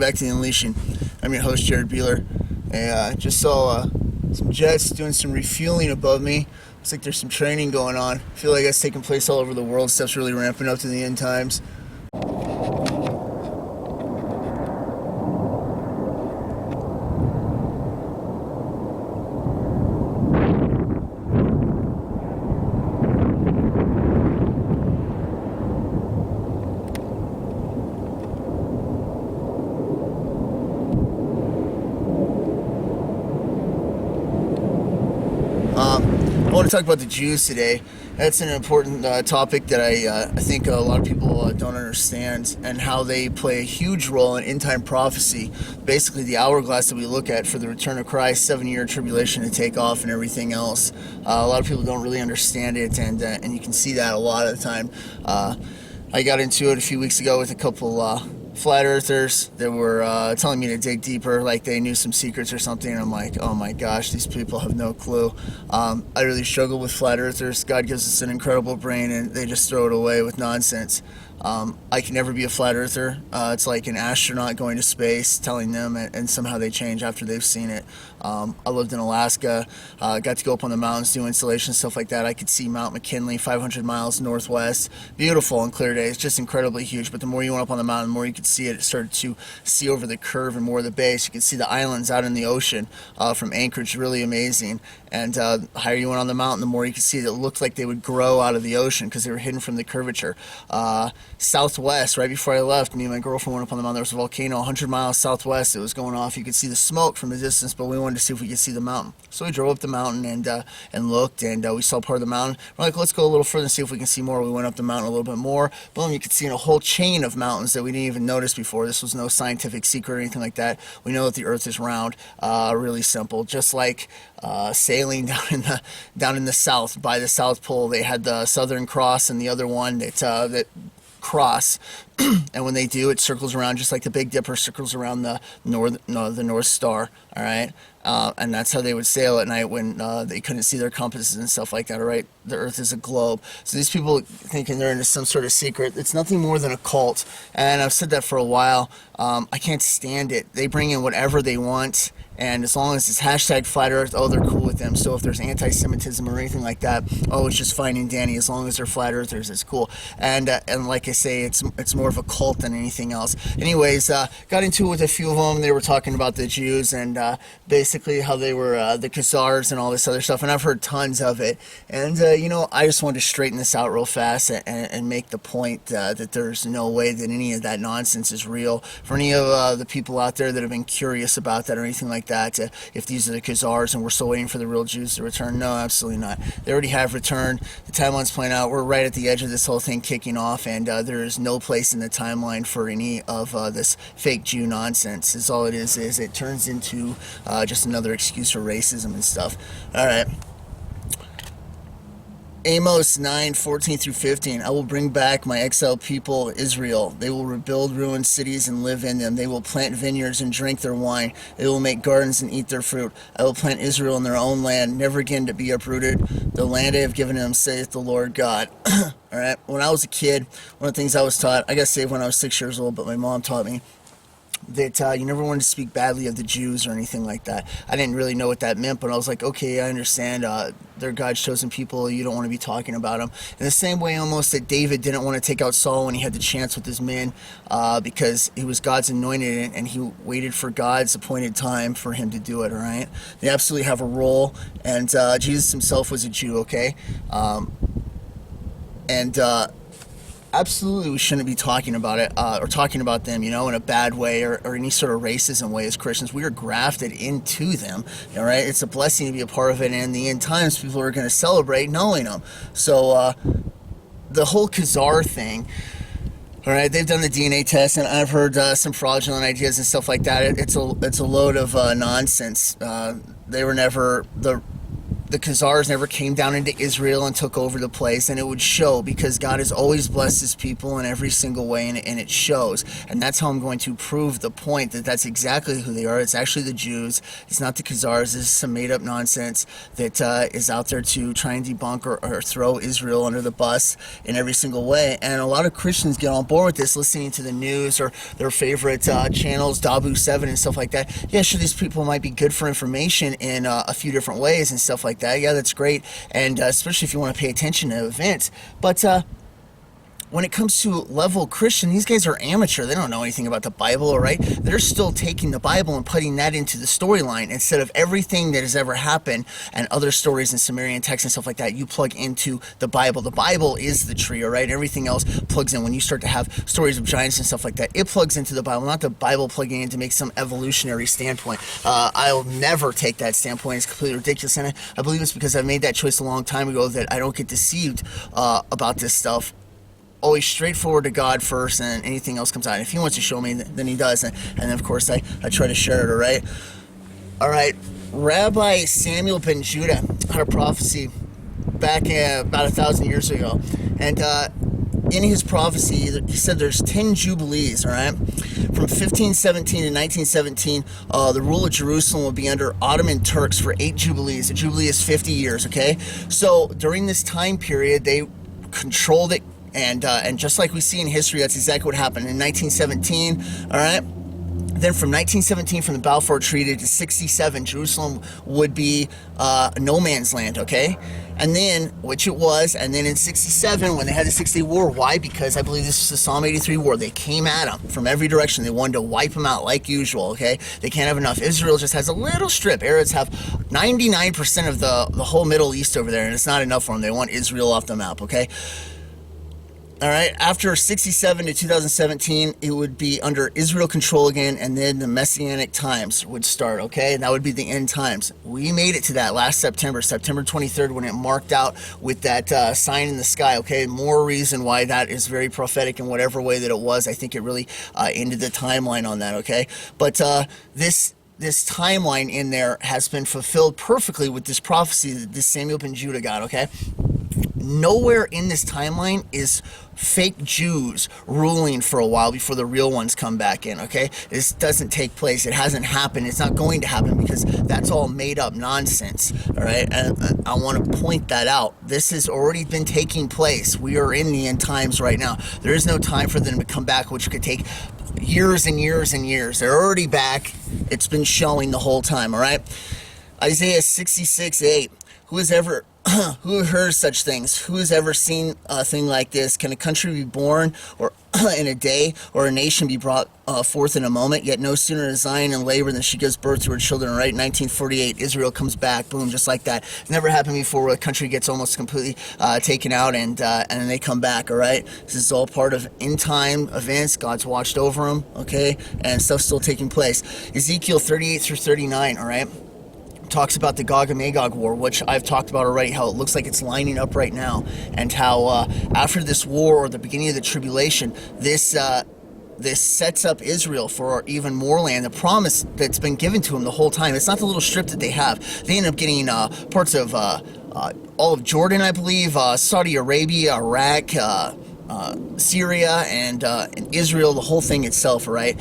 back to The Unleashing. I'm your host, Jared Beeler. I just saw some jets doing some refueling above me. Looks like there's some training going on. I feel like that's taking place all over the world. Stuff's really ramping up to the end times. I want to talk about the Jews today. That's an important topic that I think a lot of people don't understand, and how they play a huge role in end-time prophecy. Basically, the hourglass that we look at for the return of Christ, 7-year tribulation to take off, and everything else. A lot of people don't really understand it, and you can see that a lot of the time. I got into it a few weeks ago with a couple flat earthers that were telling me to dig deeper, like they knew some secrets or something, and I'm like, oh my gosh, these people have no clue. I really struggle with flat earthers. God gives us an incredible brain, and they just throw it away with nonsense. I can never be a flat earther. It's like an astronaut going to space, telling them, and somehow they change after they've seen it. I lived in Alaska, got to go up on the mountains, do installations, stuff like that. I could see Mount McKinley, 500 miles northwest. Beautiful on clear days, just incredibly huge. But the more you went up on the mountain, the more you could see it. It started to see over the curve and more of the base. You could see the islands out in the ocean from Anchorage, really amazing. And the higher you went on the mountain, the more you could see that it looked like they would grow out of the ocean because they were hidden from the curvature. Southwest, right before I left, me and my girlfriend went up on the mountain. There was a volcano 100 miles southwest. It was going off. You could see the smoke from a distance, but we wanted to see if we could see the mountain. So we drove up the mountain and looked, and we saw part of the mountain. We're like, let's go a little further and see if we can see more. We went up the mountain a little bit more. Boom, you could see a whole chain of mountains that we didn't even notice before. This was no scientific secret or anything like that. We know that the earth is round. Really simple. Just like sailing down in the south by the South Pole, they had the Southern Cross and the other one that cross, and when they do, it circles around just like the Big Dipper circles around the North Star. All right, and that's how they would sail at night when they couldn't see their compasses and stuff like that. All right, the Earth is a globe. So these people thinking they're into some sort of secret. It's nothing more than a cult, and I've said that for a while. I can't stand it. They bring in whatever they want. And as long as it's hashtag flat earth, oh, they're cool with them. So if there's antisemitism or anything like that, oh, it's just fine and dandy. As long as they're flat earthers, it's cool. And like I say, it's more of a cult than anything else. Anyways, got into it with a few of them. They were talking about the Jews and basically how they were the Khazars and all this other stuff. And I've heard tons of it. And, I just wanted to straighten this out real fast and make the point that there's no way that any of that nonsense is real. For any of the people out there that have been curious about that or anything like that, if these are the Khazars and we're still waiting for the real Jews to return, no, absolutely not. They already have returned. The timeline's playing out. We're right at the edge of this whole thing kicking off, and there is no place in the timeline for any of this fake Jew nonsense. Is all it is it turns into just another excuse for racism and stuff. All right. Amos 9:14-15. I will bring back my exiled people, Israel. They will rebuild ruined cities and live in them. They will plant vineyards and drink their wine. They will make gardens and eat their fruit. I will plant Israel in their own land, never again to be uprooted. The land I have given them, saith the Lord God. All right. When I was a kid, one of the things I was taught, I got saved when I was 6 years old, but my mom taught me that you never wanted to speak badly of the Jews or anything like that. I didn't really know what that meant, but I was like, okay, I understand. They're God's chosen people. You don't want to be talking about them. In the same way almost that David didn't want to take out Saul when he had the chance with his men because he was God's anointed and he waited for God's appointed time for him to do it, all right? They absolutely have a role, and Jesus himself was a Jew, okay? Absolutely, we shouldn't be talking about it or talking about them, in a bad way or any sort of racism way as Christians. We are grafted into them, all right? It's a blessing to be a part of it, and in the end times, people are going to celebrate knowing them. So the whole Khazar thing, all right, they've done the DNA test, and I've heard some fraudulent ideas and stuff like that. It's a load of nonsense. They were never the Khazars never came down into Israel and took over the place, and it would show, because God has always blessed his people in every single way, and it shows. And that's how I'm going to prove the point that that's exactly who they are. It's actually the Jews. It's not the Khazars. This is some made-up nonsense that is out there to try and debunk or throw Israel under the bus in every single way. And a lot of Christians get on board with this, listening to the news or their favorite channels, Dabu 7 and stuff like that. Yeah, sure, these people might be good for information in a few different ways and stuff like that. Yeah, that's great, and especially if you want to pay attention to events. But when it comes to level Christian, these guys are amateur. They don't know anything about the Bible, all right? They're still taking the Bible and putting that into the storyline instead of everything that has ever happened and other stories in Sumerian texts and stuff like that. You plug into the Bible. The Bible is the tree, all right? Everything else plugs in. When you start to have stories of giants and stuff like that, it plugs into the Bible, not the Bible plugging in to make some evolutionary standpoint. I'll never take that standpoint. It's completely ridiculous, and I believe it's because I made that choice a long time ago that I don't get deceived about this stuff. Always straightforward to God first, and anything else comes out. And if he wants to show me, then he does. And then, of course, I try to share it, all right? All right. Rabbi Samuel ben Judah had a prophecy back about 1,000 years ago. And in his prophecy, he said there's 10 Jubilees, all right? From 1517 to 1917, the rule of Jerusalem will be under Ottoman Turks for 8 Jubilees. A Jubilee is 50 years, okay? So during this time period, they controlled it. And just like we see in history, that's exactly what happened in 1917, all right? Then from 1917, from the Balfour Treaty to 67, Jerusalem would be no man's land, okay? And then, which it was, and then in 67, when they had the 6-Day War, why? Because I believe this is the Psalm 83 war. They came at them from every direction. They wanted to wipe them out like usual, okay? They can't have enough. Israel just has a little strip. Arabs have 99% of the whole Middle East over there, and it's not enough for them. They want Israel off the map, okay? All right, after 67 to 2017, it would be under Israel control again, and then the Messianic times would start, okay? And that would be the end times. We made it to that last September 23rd, when it marked out with that sign in the sky, okay? More reason why that is very prophetic in whatever way that it was. I think it really ended the timeline on that, okay? But this timeline in there has been fulfilled perfectly with this prophecy that this Samuel ben Judah got, okay? Nowhere in this timeline is fake Jews ruling for a while before the real ones come back in, okay? This doesn't take place. It hasn't happened. It's not going to happen, because that's all made up nonsense, all right? And I want to point that out. This has already been taking place. We are in the end times right now. There is no time for them to come back, which could take years and years and years. They're already back. It's been showing the whole time, all right? Isaiah 66:8. Who has heard such things? Who has ever seen a thing like this? Can a country be born or in a day, or a nation be brought forth in a moment? Yet no sooner is Zion in labor than she gives birth to her children, right? 1948, Israel comes back, boom, just like that. It's never happened before, where a country gets almost completely taken out and then they come back, all right? This is all part of end-time events. God's watched over them, okay? And stuff's still taking place. Ezekiel 38 through 39, all right? Talks about the Gog and Magog war, which I've talked about already, how it looks like it's lining up right now, and how after this war, or the beginning of the tribulation, this sets up Israel for even more land, the promise that's been given to them the whole time. It's not the little strip that they have. They end up getting parts of all of Jordan, I believe, Saudi Arabia, Iraq, Syria, and Israel, the whole thing itself, right?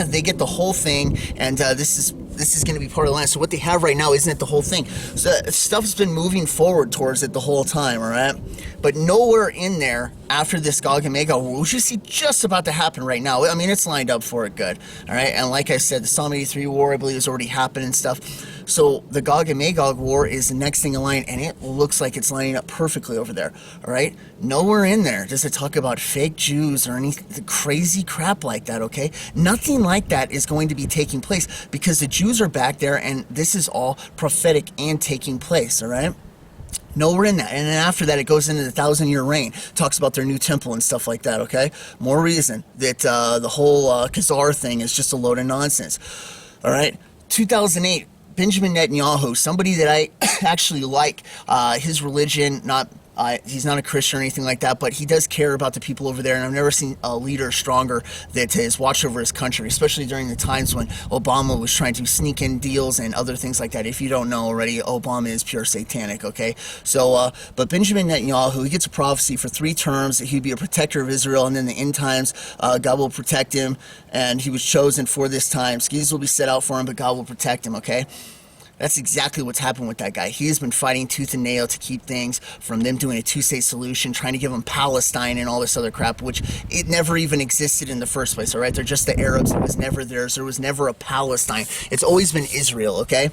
They get the whole thing, and this is going to be part of the land. So what they have right now isn't it the whole thing. So stuff's been moving forward towards it the whole time, all right? But nowhere in there after this Gog and Magog war, which you see just about to happen right now. I mean, it's lined up for it good, all right? And like I said, the Psalm 83 war, I believe, has already happened and stuff. So the Gog and Magog war is the next thing in line, and it looks like it's lining up perfectly over there, all right? Nowhere in there does it talk about fake Jews or any crazy crap like that, okay? Nothing like that is going to be taking place, because the Jews are back there, and this is all prophetic and taking place, all right? Nowhere in that. And then after that, it goes into the 1,000-year reign. Talks about their new temple and stuff like that, okay? More reason that the whole Khazar thing is just a load of nonsense, all right? 2008, Benjamin Netanyahu, somebody that I actually like, his religion, not He's not a Christian or anything like that, but he does care about the people over there, and I've never seen a leader stronger that has watched over his country, especially during the times when Obama was trying to sneak in deals and other things like that. If you don't know already, Obama is pure satanic, okay? So, but Benjamin Netanyahu, he gets a prophecy for 3 terms that he'd be a protector of Israel, and in the end times, God will protect him, and he was chosen for this time. Schemes will be set out for him, but God will protect him, okay? That's exactly what's happened with that guy. He has been fighting tooth and nail to keep things from them doing a 2-state solution, trying to give them Palestine and all this other crap, which it never even existed in the first place, all right? They're just the Arabs. It was never theirs. There was never a Palestine. It's always been Israel, okay?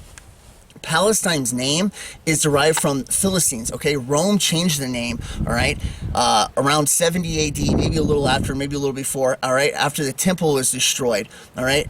Palestine's name is derived from Philistines, okay? Rome changed the name, all right, around 70 AD, maybe a little after, maybe a little before, all right, after the temple was destroyed, all right?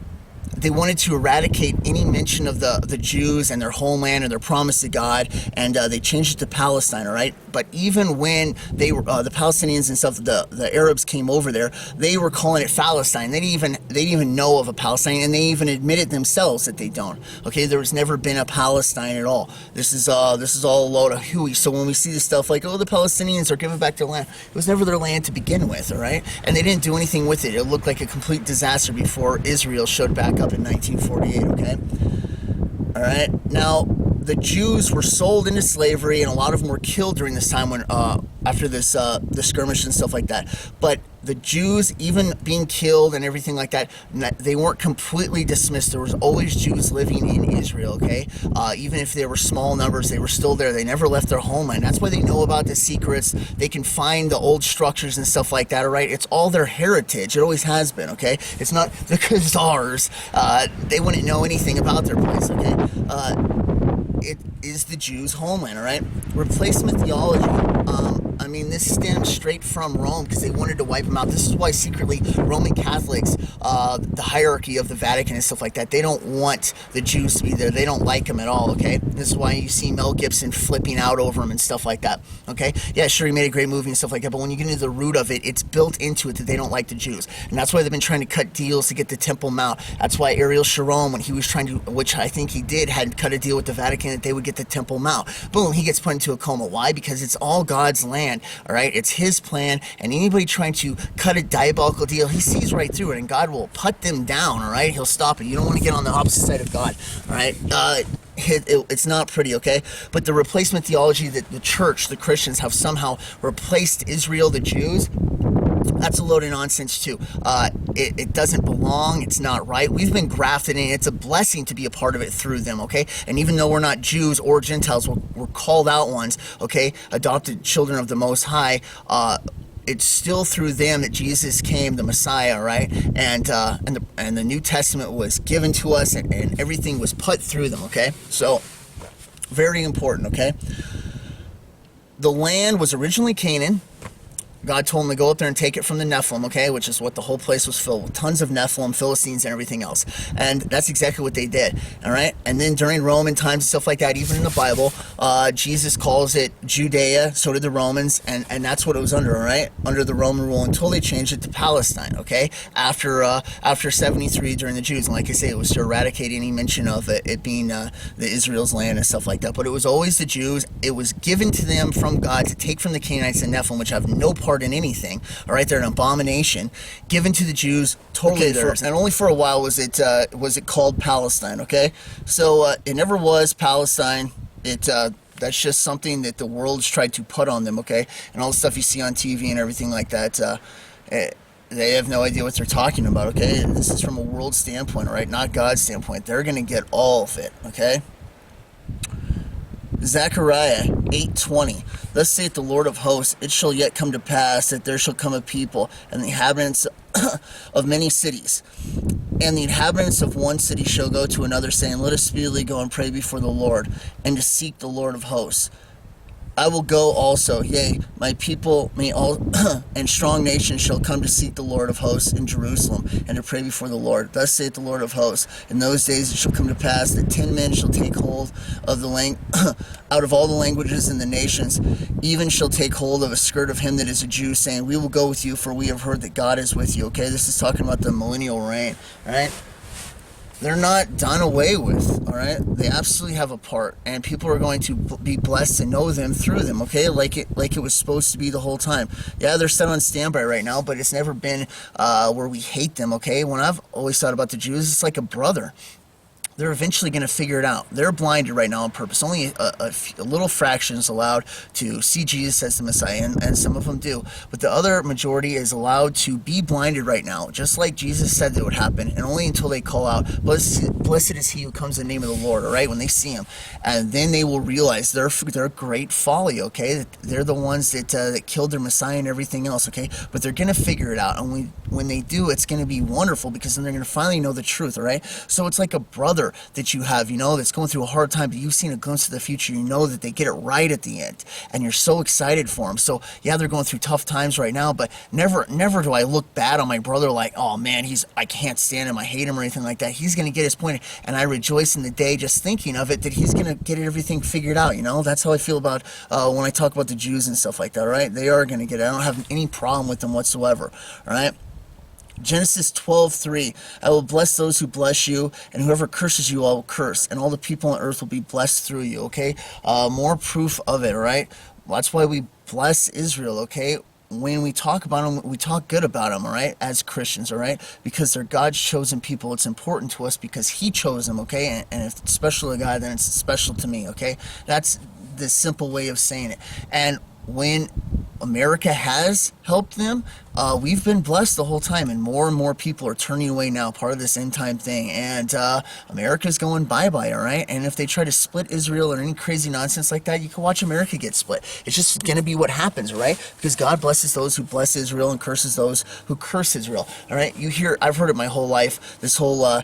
They wanted to eradicate any mention of the Jews and their homeland and their promise to God, and they changed it to Palestine, all right? But even when they were the Palestinians and stuff, the Arabs came over there, they were calling it Philistine. They didn't even know of a Palestine, and they even admitted themselves that they don't. Okay, there was never been a Palestine at all. This is all a load of hooey. So when we see this stuff like, oh, the Palestinians are giving back their land, it was never their land to begin with, all right? And they didn't do anything with it. It looked like a complete disaster before Israel showed back up in 1948, okay? All right. Now, the Jews were sold into slavery, and a lot of them were killed during this time when after this the skirmish and stuff like that. But the Jews, even being killed and everything like that, they weren't completely dismissed. There was always Jews living in Israel, okay? Even if they were small numbers, they were still there. They never left their homeland. That's why they know about the secrets. They can find the old structures and stuff like that, all right? It's all their heritage. It always has been, okay? It's not the Khazars. They wouldn't know anything about their place, okay? It is the Jews' homeland, all right? Replacement theology. I mean, this stems straight from Rome because they wanted to wipe them out. This is why secretly Roman Catholics, the hierarchy of the Vatican and stuff like that, they don't want the Jews to be there. They don't like them at all, okay? This is why you see Mel Gibson flipping out over them and stuff like that, okay? Yeah, sure, he made a great movie and stuff like that, but when you get into the root of it, it's built into it that they don't like the Jews. And that's why they've been trying to cut deals to get the Temple Mount. That's why Ariel Sharon, when he was trying to, which I think he did, had cut a deal with the Vatican that they would get the Temple Mount. Boom, he gets put into a coma. Why? Because it's all God's land, all right? It's his plan, and anybody trying to cut a diabolical deal, he sees right through it, and God will put them down, all right? He'll stop it. You don't want to get on the opposite side of God, all right? It's not pretty, okay? But the replacement theology that the church, the Christians, have somehow replaced Israel, the Jews, that's a load of nonsense too. It doesn't belong. It's not right. We've been grafted in. It's a blessing to be a part of it through them, okay? And even though we're not Jews or Gentiles, we're called out ones, okay? Adopted children of the Most High. It's still through them that Jesus came, the Messiah, right? And the New Testament was given to us, and everything was put through them, okay? So, very important, okay? The land was originally Canaan. God told him to go up there and take it from the Nephilim, okay, which is what the whole place was filled with, tons of Nephilim, Philistines, and everything else. And that's exactly what they did, all right? And then during Roman times and stuff like that, even in the Bible, Jesus calls it Judea, so did the Romans, and that's what it was under, all right? Under the Roman rule until they changed it to Palestine, okay? After 73 during the Jews, and like I say, it was to eradicate any mention of it being the Israel's land and stuff like that. But it was always the Jews. It was given to them from God to take from the Canaanites and Nephilim, which have no part in anything, all right? They're an abomination given to the Jews, totally theirs, and only for a while was it called Palestine, okay? So it never was Palestine. That's just something that the world's tried to put on them, okay? And all the stuff you see on TV and everything like that, they have no idea what they're talking about, okay? This is from a world standpoint, all right? Not God's standpoint. They're going to get all of it, okay? Zechariah 8:20. Thus saith the Lord of hosts, it shall yet come to pass that there shall come a people, and the inhabitants of many cities, and the inhabitants of one city shall go to another, saying, let us speedily go and pray before the Lord, and to seek the Lord of hosts. I will go also, yea, my people may all and strong nations shall come to seek the Lord of hosts in Jerusalem, and to pray before the Lord. Thus saith the Lord of hosts, in those days it shall come to pass that 10 men shall take hold of the out of all the languages and the nations, even shall take hold of a skirt of him that is a Jew, saying, we will go with you, for we have heard that God is with you. Okay, this is talking about the millennial reign, right? they're not done away with, all right? They absolutely have a part, and people are going to be blessed to know them through them, okay? Like it was supposed to be the whole time. Yeah, they're set on standby right now, but it's never been where we hate them, okay? When I've always thought about the Jews, it's like a brother. They're eventually going to figure it out. They're blinded right now on purpose. Only a little fraction is allowed to see Jesus as the Messiah, and some of them do. But the other majority is allowed to be blinded right now, just like Jesus said that would happen, and only until they call out, blessed is he who comes in the name of the Lord, all right, when they see him. And then they will realize their great folly, okay? They're the ones that killed their Messiah and everything else, okay? But they're going to figure it out, and when they do, it's going to be wonderful, because then they're going to finally know the truth, all right? So it's like a brother that you have, that's going through a hard time, but you've seen a glimpse of the future. You know that they get it right at the end, and you're so excited for them. So yeah, they're going through tough times right now, but never do I look bad on my brother like, oh man, I can't stand him, I hate him, or anything like that. He's going to get his point, and I rejoice in the day just thinking of it, that he's going to get everything figured out. That's how I feel about when I talk about the Jews and stuff like that. All right, they are going to get it. I don't have any problem with them whatsoever. All right. Genesis 12:3, I will bless those who bless you, and whoever curses you, I will curse, and all the people on earth will be blessed through you, okay? More proof of it, all right? That's why we bless Israel, okay? When we talk about them, we talk good about them, all right, as Christians, all right? Because they're God's chosen people. It's important to us because he chose them, okay? And if it's special to God, then it's special to me, okay? That's the simple way of saying it. And when America has helped them, we've been blessed the whole time, and more people are turning away now, part of this end time thing, and America's going bye-bye, all right? And if they try to split Israel or any crazy nonsense like that, you can watch America get split. It's just going to be what happens, right? Because God blesses those who bless Israel and curses those who curse Israel, all right? I've heard it my whole life, this whole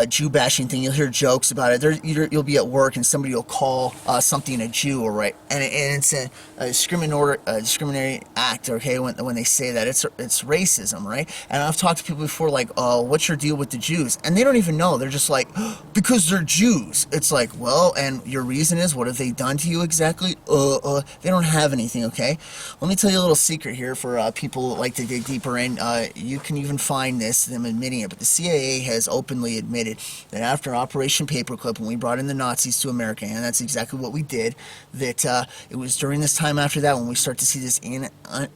Jew bashing thing. You'll hear jokes about it. You'll be at work and somebody will call something a Jew, all right, and it's a discriminatory act, okay, when they say that. It's racism, right? And I've talked to people before like, what's your deal with the Jews? And they don't even know. They're just like, because they're Jews. It's like, well, and your reason is, what have they done to you exactly? They don't have anything, okay? Let me tell you a little secret here for people that like to dig deeper in. You can even find them admitting it, but the CIA has openly admitted that after Operation Paperclip, when we brought in the Nazis to America, and that's exactly what we did, that it was during this time after that when we start to see this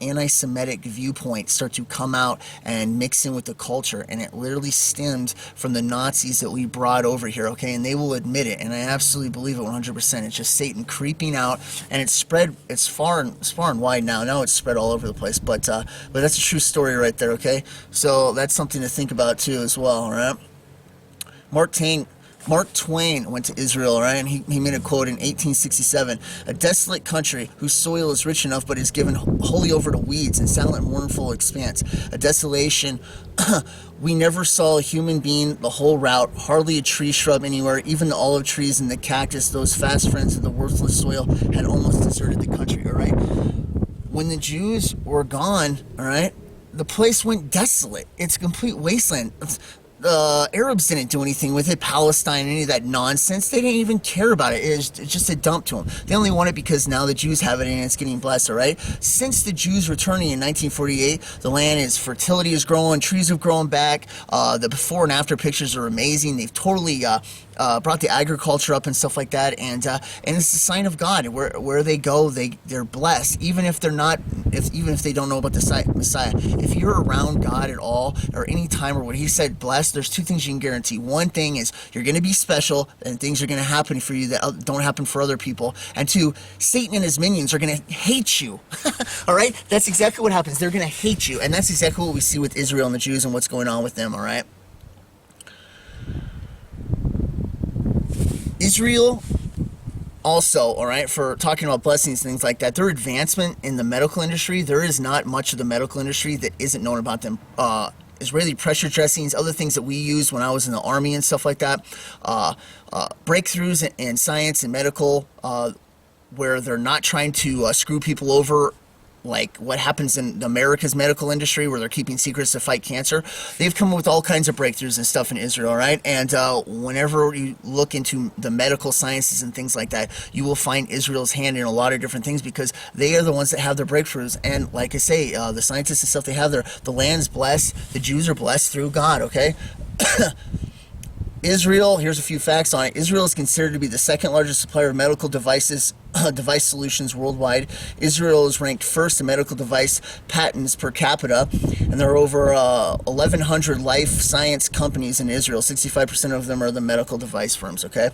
anti-Semitic viewpoint start to come out and mix in with the culture, and it literally stemmed from the Nazis that we brought over here, okay? And they will admit it, and I absolutely believe it 100%. It's just Satan creeping out, and it's spread. It's far and wide now. Now it's spread all over the place, but that's a true story right there, okay? So that's something to think about too as well, all right? Mark Twain went to Israel, right? And he made a quote in 1867, a desolate country whose soil is rich enough but is given wholly over to weeds and silent mournful expanse. A desolation, we never saw a human being the whole route, hardly a tree shrub anywhere, even the olive trees and the cactus, those fast friends of the worthless soil, had almost deserted the country, all right? When the Jews were gone, all right, the place went desolate. It's a complete wasteland. The Arabs didn't do anything with it, Palestine, any of that nonsense. They didn't even care about it. It's just a dump to them. They only want it because now the Jews have it and it's getting blessed, all right? Since the Jews returning in 1948, the land fertility is growing, trees have grown back. The before and after pictures are amazing. They've totally brought the agriculture up and stuff like that, and it's a sign of God. Where they go, they're blessed, even if they're not, even if they don't know about the Messiah. If you're around God at all, or any time, or when He said blessed, there's two things you can guarantee. One thing is you're going to be special, and things are going to happen for you that don't happen for other people. And two, Satan and his minions are going to hate you. All right, that's exactly what happens. They're going to hate you, and that's exactly what we see with Israel and the Jews and what's going on with them. All right. Israel also, all right, for talking about blessings and things like that, their advancement in the medical industry, there is not much of the medical industry that isn't known about them. Israeli pressure dressings, other things that we used when I was in the army and stuff like that, breakthroughs in science and medical, where they're not trying to screw people over, like what happens in America's medical industry where they're keeping secrets to fight cancer. They've come up with all kinds of breakthroughs and stuff in Israel, right? And whenever you look into the medical sciences and things like that, you will find Israel's hand in a lot of different things because they are the ones that have their breakthroughs. And like I say, the scientists and stuff they have there, the land's blessed, the Jews are blessed through God, okay? Israel, here's a few facts on it. Israel is considered to be the second largest supplier of medical devices, device solutions worldwide. Israel is ranked first in medical device patents per capita, and there are over 1,100 life science companies in Israel. 65% of them are the medical device firms, okay?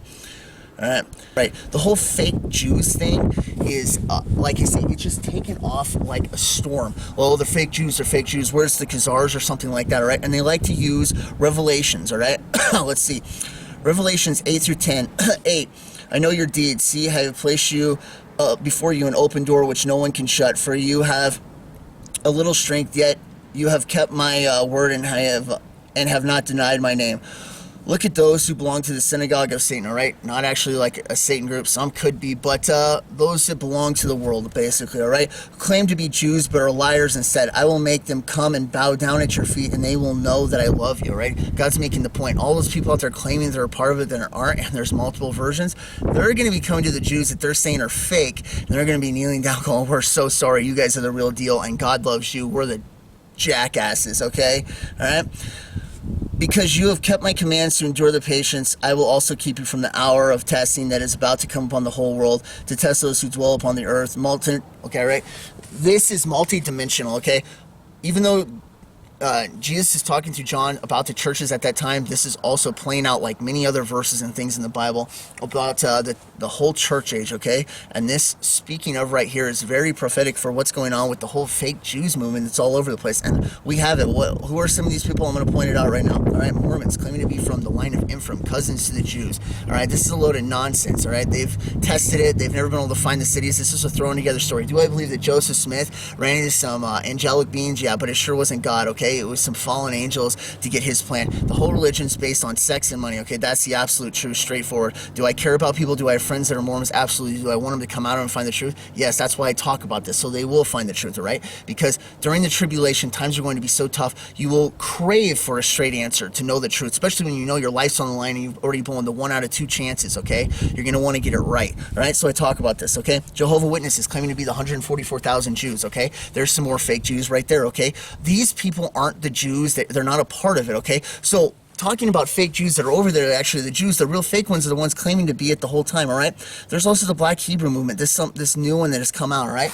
Right. The whole fake Jews thing is, like I say, it's just taken off like a storm. Well, the fake Jews are fake Jews. Where's the Khazars or something like that, all right? And they like to use Revelations, all right? Let's see. Revelations 8 through 10. 8. I know your deeds. See, I have placed you before you an open door which no one can shut. For you have a little strength, yet you have kept my word and have not denied my name. Look at those who belong to the synagogue of Satan, all right? Not actually like a Satan group. Some could be, but those that belong to the world, basically, all right? Claim to be Jews, but are liars instead. I will make them come and bow down at your feet, and they will know that I love you, all right? God's making the point. All those people out there claiming they're a part of it that aren't, and there's multiple versions, they're going to be coming to the Jews that they're saying are fake, and they're going to be kneeling down going, we're so sorry. You guys are the real deal, and God loves you. We're the jackasses, okay? All right? Because you have kept my commands to endure the patience, I will also keep you from the hour of testing that is about to come upon the whole world, to test those who dwell upon the earth. Okay, right? This is multi-dimensional, okay? Even though Jesus is talking to John about the churches at that time, this is also playing out like many other verses and things in the Bible about the whole church age, okay? And this, speaking of right here, is very prophetic for what's going on with the whole fake Jews movement that's all over the place. And we have it. Who are some of these people? I'm going to point it out right now. All right, Mormons claiming to be from the line of Ephraim, cousins to the Jews. All right, this is a load of nonsense, all right? They've tested it. They've never been able to find the cities. This is a thrown together story. Do I believe that Joseph Smith ran into some angelic beings? Yeah, but it sure wasn't God, okay? It was some fallen angels to get his plan. The whole religion's based on sex and money, okay? That's the absolute truth, straightforward. Do I care about people? Do I have friends that are Mormons? Absolutely. Do I want them to come out and find the truth? Yes, that's why I talk about this, so they will find the truth, all right? Because during the tribulation, times are going to be so tough, you will crave for a straight answer to know the truth, especially when you know your life's on the line and you've already blown the 1 out of 2 chances, okay? You're going to want to get it right, all right? So I talk about this, okay? Jehovah's Witnesses claiming to be the 144,000 Jews, okay? There's some more fake Jews right there, okay? These people aren't the Jews. They're not a part of it, okay? So talking about fake Jews that are over there, actually the Jews, the real fake ones are the ones claiming to be it the whole time, all right? There's also the Black Hebrew movement, this new one that has come out, all right?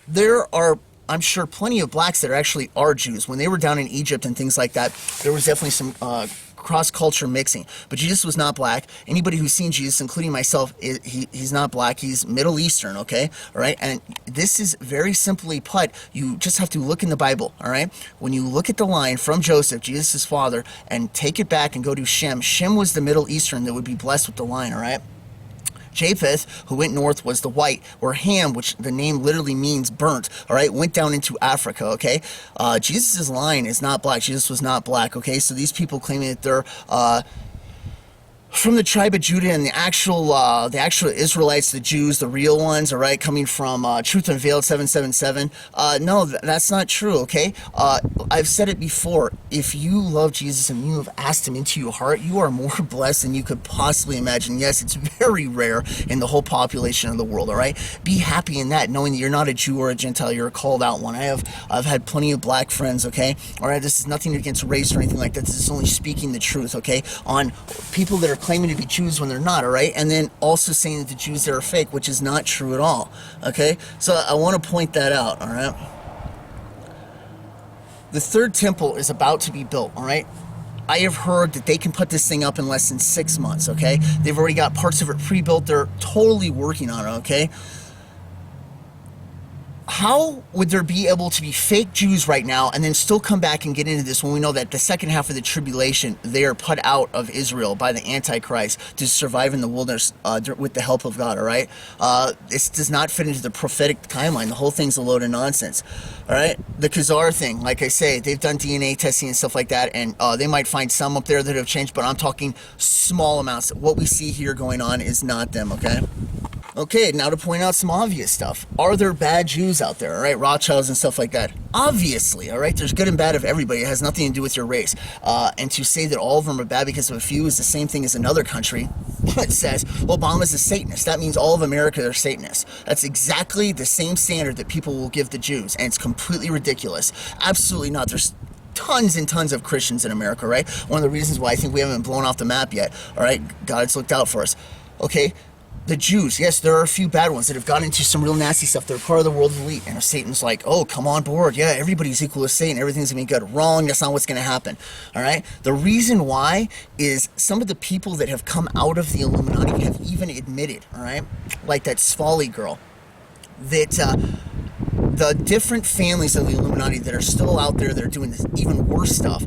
There are, I'm sure, plenty of blacks that actually are Jews. When they were down in Egypt and things like that, there was definitely some cross-culture mixing. But Jesus was not black. Anybody who's seen Jesus, including myself, he's not black. He's Middle Eastern, okay? All right? And this is very simply put. You just have to look in the Bible, all right? When you look at the line from Joseph, Jesus' father, and take it back and go to Shem, Shem was the Middle Eastern that would be blessed with the line, all right? Japheth, who went north, was the white, where Ham, which the name literally means burnt, all right, went down into Africa, okay? Jesus' line is not black. Jesus was not black, okay? So these people claiming that they're from the tribe of Judah and the actual Israelites, the Jews, the real ones, all right, coming from Truth Unveiled 777. No, that's not true, okay? I've said it before. If you love Jesus and you have asked him into your heart, you are more blessed than you could possibly imagine. Yes, it's very rare in the whole population of the world, all right? Be happy in that, knowing that you're not a Jew or a Gentile, you're a called out one. I've had plenty of black friends, okay? All right, this is nothing against race or anything like that. This is only speaking the truth, okay? On people that are claiming to be Jews when they're not, all right? And then also saying that the Jews there are fake, which is not true at all, okay? So I want to point that out, all right? The third temple is about to be built, all right? I have heard that they can put this thing up in less than 6 months, okay? They've already got parts of it pre-built. They're totally working on it, okay? How would there be able to be fake Jews right now and then still come back and get into this when we know that the second half of the tribulation, they are put out of Israel by the Antichrist to survive in the wilderness with the help of God, all right? This does not fit into the prophetic timeline. The whole thing's a load of nonsense, all right? The Khazar thing, like I say, they've done DNA testing and stuff like that, and they might find some up there that have changed, but I'm talking small amounts. What we see here going on is not them, okay? Okay, now to point out some obvious stuff. Are there bad Jews out there, all right? Rothschilds and stuff like that. Obviously, all right? There's good and bad of everybody. It has nothing to do with your race. And to say that all of them are bad because of a few is the same thing as another country that says Obama's a Satanist. That means all of America are Satanists. That's exactly the same standard that people will give the Jews, and it's completely ridiculous. Absolutely not. tons and tons of Christians in America, right? One of the reasons why I think we haven't been blown off the map yet, all right? God's looked out for us, okay? The Jews, yes, there are a few bad ones that have gotten into some real nasty stuff. They're part of the world elite, and Satan's like, oh, come on board. Yeah, everybody's equal to Satan. Everything's going to be good. Wrong. That's not what's going to happen, all right? The reason why is some of the people that have come out of the Illuminati have even admitted, all right, like that Svali girl, that the different families of the Illuminati that are still out there that are doing this even worse stuff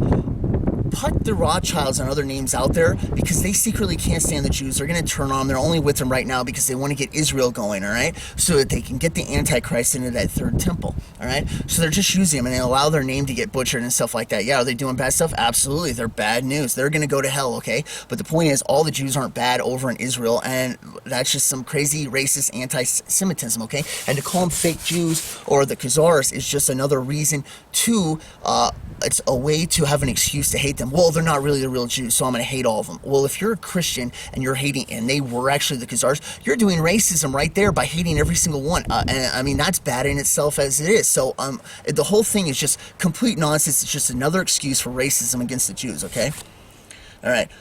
put the Rothschilds and other names out there because they secretly can't stand the Jews. They're going to turn on them. They're only with them right now because they want to get Israel going, all right? So that they can get the Antichrist into that third temple, all right? So they're just using them, and they allow their name to get butchered and stuff like that. Yeah, are they doing bad stuff? Absolutely. They're bad news. They're going to go to hell, okay? But the point is, all the Jews aren't bad over in Israel, and that's just some crazy racist anti-Semitism, okay? And to call them fake Jews or the Khazars is just another reason to, it's a way to have an excuse to hate them. Well, they're not really the real Jews, so I'm going to hate all of them. Well, if you're a Christian and you're hating, and they were actually the Khazars, you're doing racism right there by hating every single one. And I mean, that's bad in itself as it is. So the whole thing is just complete nonsense. It's just another excuse for racism against the Jews, okay? All right.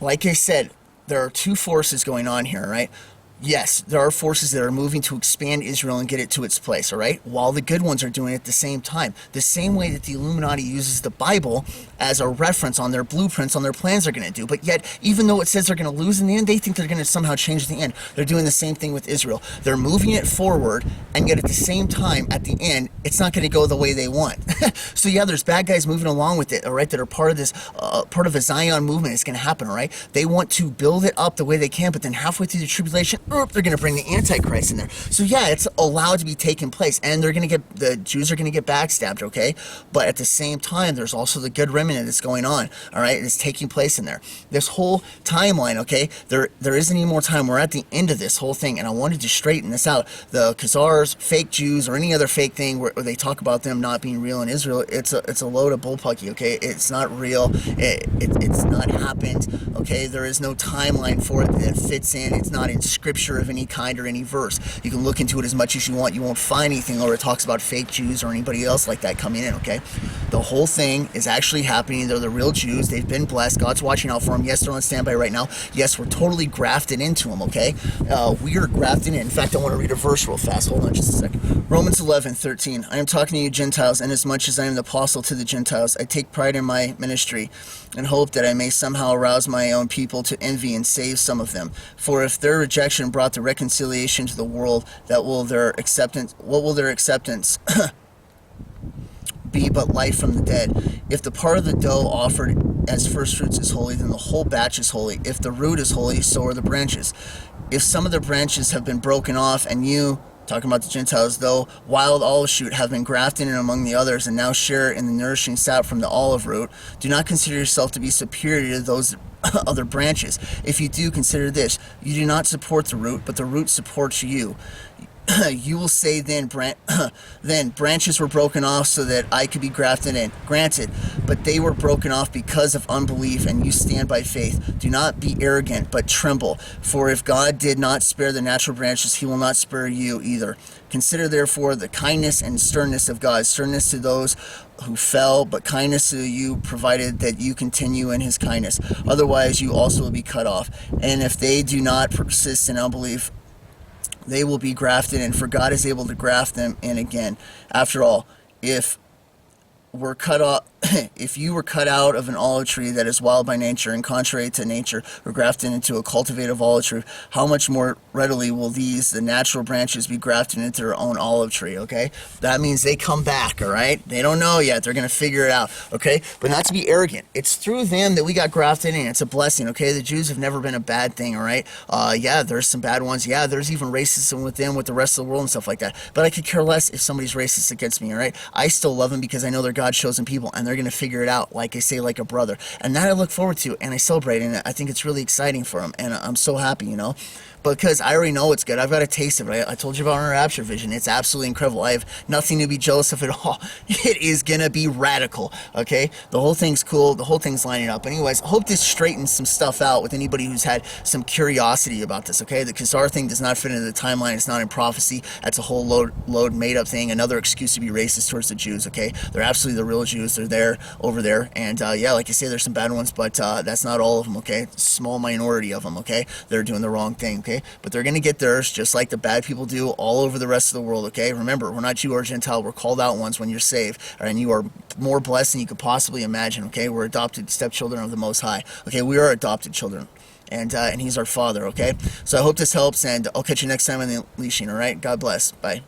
Like I said, there are two forces going on here, right? Yes, there are forces that are moving to expand Israel and get it to its place, all right? While the good ones are doing it at the same time. The same way that the Illuminati uses the Bible as a reference on their blueprints, on their plans they're going to do. But yet, even though it says they're going to lose in the end, they think they're going to somehow change the end. They're doing the same thing with Israel. They're moving it forward, and yet at the same time, at the end, it's not going to go the way they want. So yeah, there's bad guys moving along with it, all right, that are part of this, part of a Zion movement. It's going to happen, all right? They want to build it up the way they can, but then halfway through the tribulation, they're going to bring the Antichrist in there. So yeah, it's allowed to be taking place, and the Jews are going to get backstabbed, okay? But at the same time, there's also the good remnant that's going on, all right? It's taking place in there. This whole timeline, okay? There isn't any more time. We're at the end of this whole thing, and I wanted to straighten this out. The Khazars, fake Jews, or any other fake thing where they talk about them not being real in Israel, it's a load of bullpucky, okay? It's not real. It's not happened, okay? There is no timeline for it that fits in. It's not in scripture of any kind or any verse. You can look into it as much as you want. You won't find anything where it talks about fake Jews or anybody else like that coming in, okay? The whole thing is actually happening. They're the real Jews. They've been blessed. God's watching out for them. Yes, they're on standby right now. Yes, we're totally grafted into them, okay? We are grafted in. In fact, I want to read a verse real fast. Hold on just a second. Romans 11:13. I am talking to you Gentiles, and as much as I am the apostle to the Gentiles, I take pride in my ministry and hope that I may somehow arouse my own people to envy and save some of them. For if their rejection brought the reconciliation to the world, what will their acceptance be but life from the dead? If the part of the dough offered as first fruits is holy, then the whole batch is holy. If the root is holy, so are the branches. If some of the branches have been broken off, and you, talking about the Gentiles, though wild olive shoot, have been grafted in among the others, and now share in the nourishing sap from the olive root, do not consider yourself to be superior to those other branches. If you do, consider this: you do not support the root, but the root supports you. You will say then branches were broken off so that I could be grafted in. Granted, but they were broken off because of unbelief, and you stand by faith. Do not be arrogant, but tremble. For if God did not spare the natural branches, he will not spare you either. Consider therefore the kindness and sternness of God. Sternness to those who fell, but kindness to you, provided that you continue in his kindness. Otherwise you also will be cut off. And if they do not persist in unbelief, they will be grafted in, for God is able to graft them in again. After all, if you were cut out of an olive tree that is wild by nature and contrary to nature, were grafted into a cultivated olive tree, how much more readily will the natural branches be grafted into their own olive tree, okay? That means they come back, all right? They don't know yet. They're going to figure it out, okay? But not to be arrogant. It's through them that we got grafted in. It's a blessing, okay? The Jews have never been a bad thing, all right? Yeah, there's some bad ones. Yeah, there's even racism with them, with the rest of the world and stuff like that. But I could care less if somebody's racist against me, all right? I still love them because I know they're God's chosen people, and they're going to figure it out, like I say, like a brother. And that I look forward to, and I celebrate, and I think it's really exciting for them, and I'm so happy, you know? because I already know it's good. I've got a taste of it. I told you about our rapture vision. It's absolutely incredible. I have nothing to be jealous of at all. It is gonna be radical, okay? The whole thing's cool. The whole thing's lining up. Anyways, I hope this straightens some stuff out with anybody who's had some curiosity about this, okay? The Khazar thing does not fit into the timeline. It's not in prophecy. That's a whole load made-up thing. Another excuse to be racist towards the Jews, okay? They're absolutely the real Jews. They're there, over there. And, yeah, like I say, there's some bad ones, but that's not all of them, okay? Small minority of them, okay? They're doing the wrong thing, okay? But they're going to get theirs just like the bad people do all over the rest of the world, okay? Remember, we're not Jew or Gentile. We're called out ones when you're saved, and you are more blessed than you could possibly imagine, okay? We're adopted stepchildren of the Most High, okay? We are adopted children, and He's our Father, okay? So I hope this helps, and I'll catch you next time on the Unleashing, all right? God bless. Bye.